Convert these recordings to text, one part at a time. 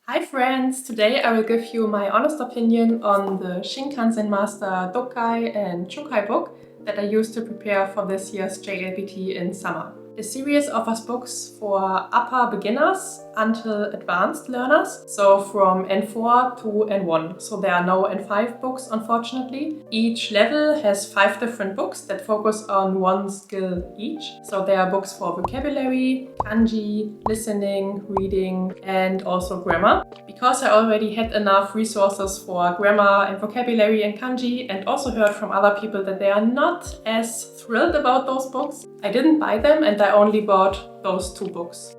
Hi friends! Today I will give you my honest opinion on the Shinkanzen Master Dokai and Chokai book that I used to prepare for this year's JLPT in summer. The series offers books for upper beginners until advanced learners, so from N4 to N1. So there are no N5 books, unfortunately. Each level has 5 different books that focus on one skill each. So there are books for vocabulary, kanji, listening, reading, and also grammar. Because I already had enough resources for grammar and vocabulary and kanji, and also heard from other people that they are not as thrilled about those books, I didn't buy them and I only bought those 2 books.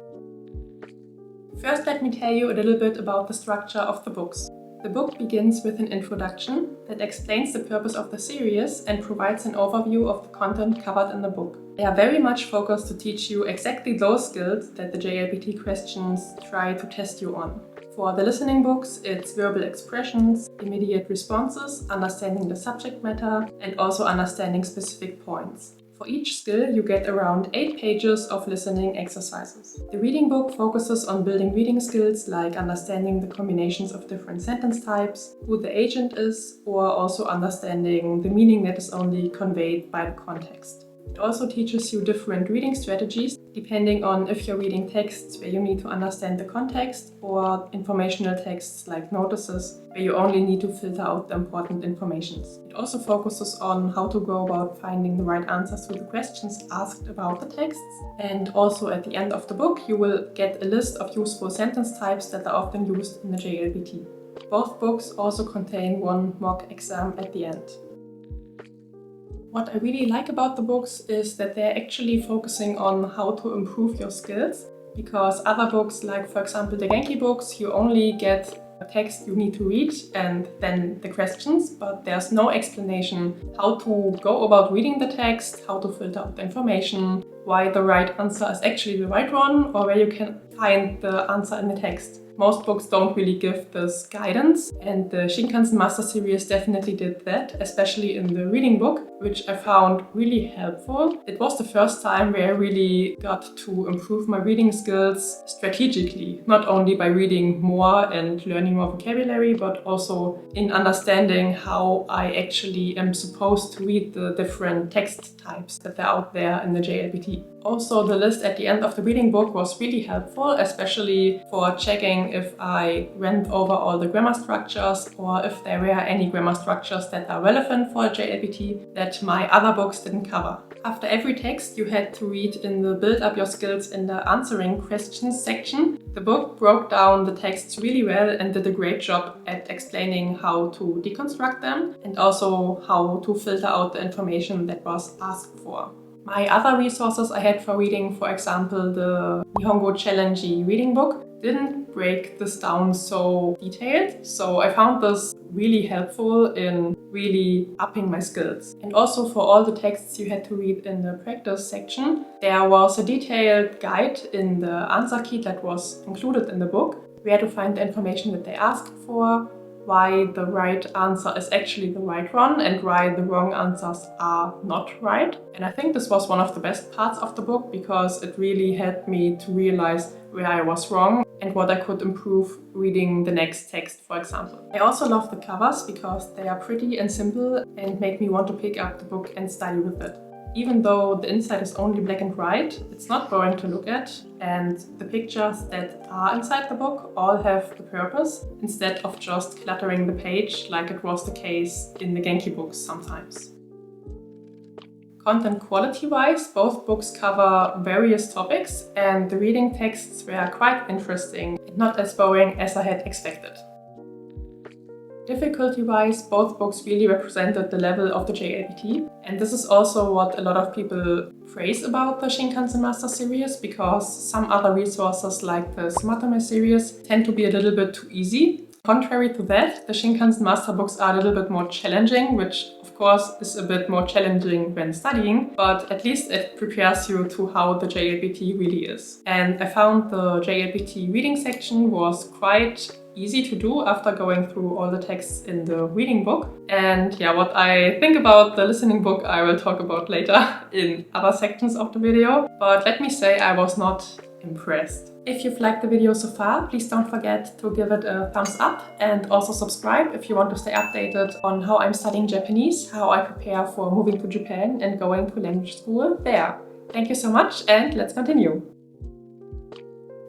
First, let me tell you a little bit about the structure of the books. The book begins with an introduction that explains the purpose of the series and provides an overview of the content covered in the book. They are very much focused to teach you exactly those skills that the JLPT questions try to test you on. For the listening books, it's verbal expressions, immediate responses, understanding the subject matter, and also understanding specific points. For each skill, you get around 8 pages of listening exercises. The reading book focuses on building reading skills like understanding the combinations of different sentence types, who the agent is, or also understanding the meaning that is only conveyed by the context. It also teaches you different reading strategies depending on if you're reading texts where you need to understand the context or informational texts like notices where you only need to filter out the important informations. It also focuses on how to go about finding the right answers to the questions asked about the texts. And also at the end of the book you will get a list of useful sentence types that are often used in the JLPT. Both books also contain one mock exam at the end. What I really like about the books is that they're actually focusing on how to improve your skills, because other books, like for example the Genki books, you only get a text you need to read and then the questions, but there's no explanation how to go about reading the text, how to filter out the information, why the right answer is actually the right one, or where you can find the answer in the text. Most books don't really give this guidance, and the Shinkanzen Master series definitely did that, especially in the reading book, which I found really helpful. It was the first time where I really got to improve my reading skills strategically, not only by reading more and learning more vocabulary, but also in understanding how I actually am supposed to read the different text types that are out there in the JLPT. Also, the list at the end of the reading book was really helpful, especially for checking if I went over all the grammar structures or if there were any grammar structures that are relevant for JLPT that my other books didn't cover. After every text you had to read in the Build Up Your Skills in the Answering Questions section. The book broke down the texts really well and did a great job at explaining how to deconstruct them and also how to filter out the information that was asked for. My other resources I had for reading, for example the Nihongo Challenge reading book, didn't break this down so detailed, so I found this really helpful in really upping my skills. And also for all the texts you had to read in the practice section, there was a detailed guide in the answer key that was included in the book, where to find the information that they asked for, why the right answer is actually the right one and why the wrong answers are not right. And I think this was one of the best parts of the book because it really helped me to realize where I was wrong and what I could improve reading the next text, for example. I also love the covers because they are pretty and simple and make me want to pick up the book and study with it. Even though the inside is only black and white, it's not boring to look at, and the pictures that are inside the book all have the purpose, instead of just cluttering the page like it was the case in the Genki books sometimes. Content quality-wise, both books cover various topics, and the reading texts were quite interesting and not as boring as I had expected. Difficulty-wise, both books really represented the level of the JLPT, and this is also what a lot of people praise about the Shinkanzen Master series, because some other resources like the Sumatome series tend to be a little bit too easy. Contrary to that, the Shinkanzen Master books are a little bit more challenging, which of course is a bit more challenging when studying, but at least it prepares you to how the JLPT really is. And I found the JLPT reading section was quite easy to do after going through all the texts in the reading book. And yeah, what I think about the listening book I will talk about later in other sections of the video. But let me say I was not impressed. If you've liked the video so far, please don't forget to give it a thumbs up and also subscribe if you want to stay updated on how I'm studying Japanese, how I prepare for moving to Japan and going to language school there. Thank you so much, and let's continue.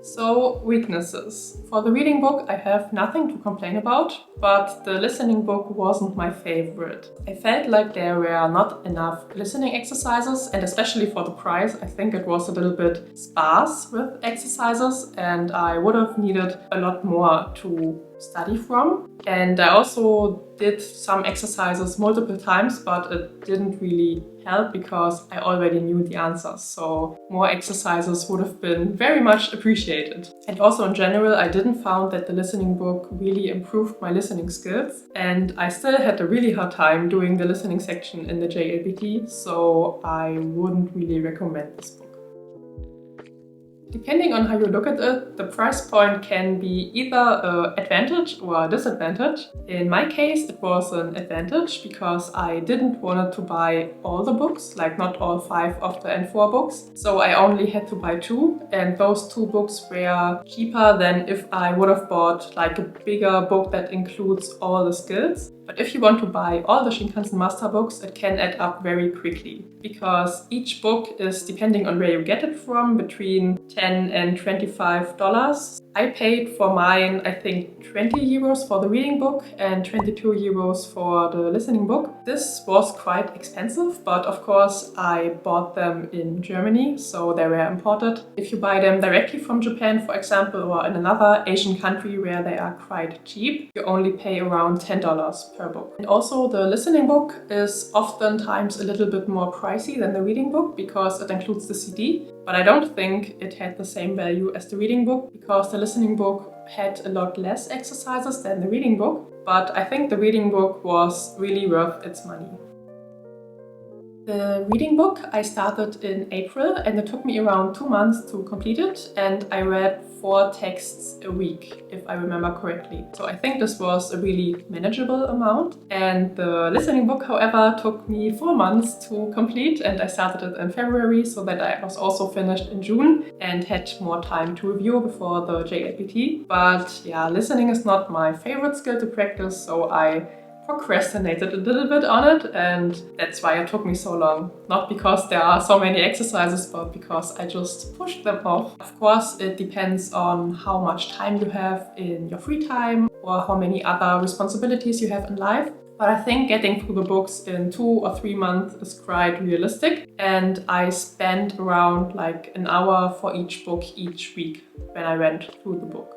So, weaknesses. For the reading book, I have nothing to complain about, but the listening book wasn't my favorite. I felt like there were not enough listening exercises, and especially for the price, I think it was a little bit sparse with exercises, and I would have needed a lot more to study from. And I also did some exercises multiple times, but it didn't really help because I already knew the answers. So more exercises would have been very much appreciated. And also in general, I didn't find that the listening book really improved my listening skills. And I still had a really hard time doing the listening section in the JLPT, so I wouldn't really recommend this book. Depending on how you look at it, the price point can be either an advantage or a disadvantage. In my case, it was an advantage because I didn't want to buy all the books, like not all 5 of the N4 books. So I only had to buy 2, and those 2 books were cheaper than if I would have bought like a bigger book that includes all the skills. But if you want to buy all the Shinkanzen Master books, it can add up very quickly, because each book is, depending on where you get it from, between $10 and $25. I paid for mine, I think, 20 euros for the reading book and 22 euros for the listening book. This was quite expensive, but of course I bought them in Germany, so they were imported. If you buy them directly from Japan, for example, or in another Asian country where they are quite cheap, you only pay around $10 per book. And also the listening book is oftentimes a little bit more pricey than the reading book because it includes the CD, but I don't think it had the same value as the reading book because the listening book had a lot less exercises than the reading book, but I think the reading book was really worth its money. The reading book I started in April, and it took me around 2 months to complete it, and I read 4 texts a week, if I remember correctly. So I think this was a really manageable amount. And the listening book, however, took me 4 months to complete, and I started it in February, so that I was also finished in June and had more time to review before the JLPT. But yeah, listening is not my favorite skill to practice, so I procrastinated a little bit on it, and that's why it took me so long. Not because there are so many exercises, but because I just pushed them off. Of course, it depends on how much time you have in your free time or how many other responsibilities you have in life. But I think getting through the books in 2 or 3 months is quite realistic, and I spent around like an hour for each book each week when I went through the book.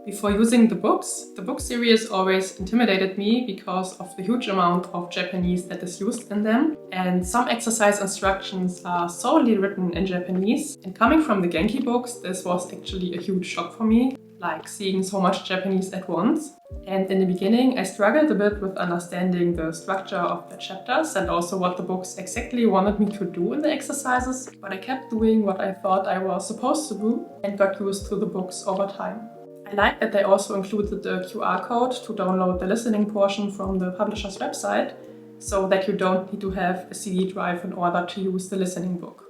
Before using the book series always intimidated me because of the huge amount of Japanese that is used in them. And some exercise instructions are solely written in Japanese. And coming from the Genki books, this was actually a huge shock for me, like seeing so much Japanese at once. And in the beginning, I struggled a bit with understanding the structure of the chapters and also what the books exactly wanted me to do in the exercises. But I kept doing what I thought I was supposed to do and got used to the books over time. I like that they also included a QR code to download the listening portion from the publisher's website, so that you don't need to have a CD drive in order to use the listening book.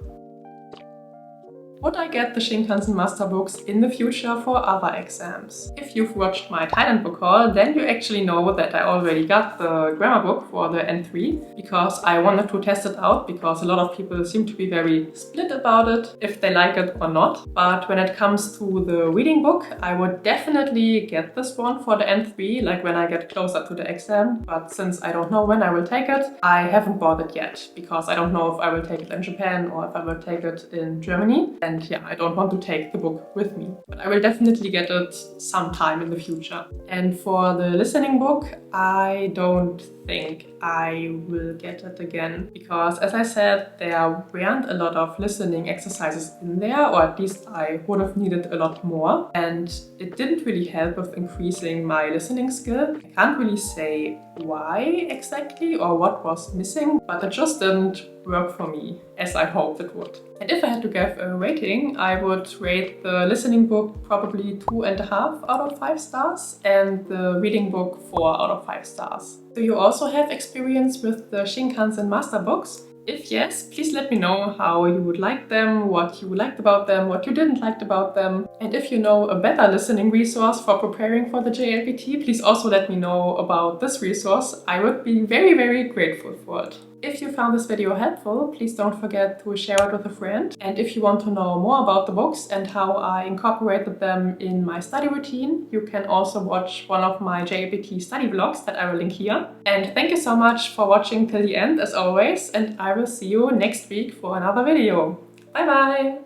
Would I get the Shinkanzen Master books in the future for other exams? If you've watched my Thailand book haul, then you actually know that I already got the grammar book for the N3 because I wanted to test it out, because a lot of people seem to be very split about it, if they like it or not. But when it comes to the reading book, I would definitely get this one for the N3, like when I get closer to the exam. But since I don't know when I will take it, I haven't bought it yet, because I don't know if I will take it in Japan or if I will take it in Germany. And yeah, I don't want to take the book with me, but I will definitely get it sometime in the future. And for the listening book, I don't think I will get it again, because as I said, there weren't a lot of listening exercises in there, or at least I would have needed a lot more, and it didn't really help with increasing my listening skill. I can't really say why exactly or what was missing, but it just didn't work for me as I hoped it would. And if I had to give a rating, I would rate the listening book probably 2.5 out of 5 stars and the reading book 4 out of 5 stars. Do you also have experience with the Shinkanzen Master books? If yes, please let me know how you would like them, what you liked about them, what you didn't like about them. And if you know a better listening resource for preparing for the JLPT, please also let me know about this resource. I would be very grateful for it. If you found this video helpful, please don't forget to share it with a friend. And if you want to know more about the books and how I incorporated them in my study routine, you can also watch one of my JLPT study vlogs that I will link here. And thank you so much for watching till the end as always, and I will see you next week for another video. Bye bye!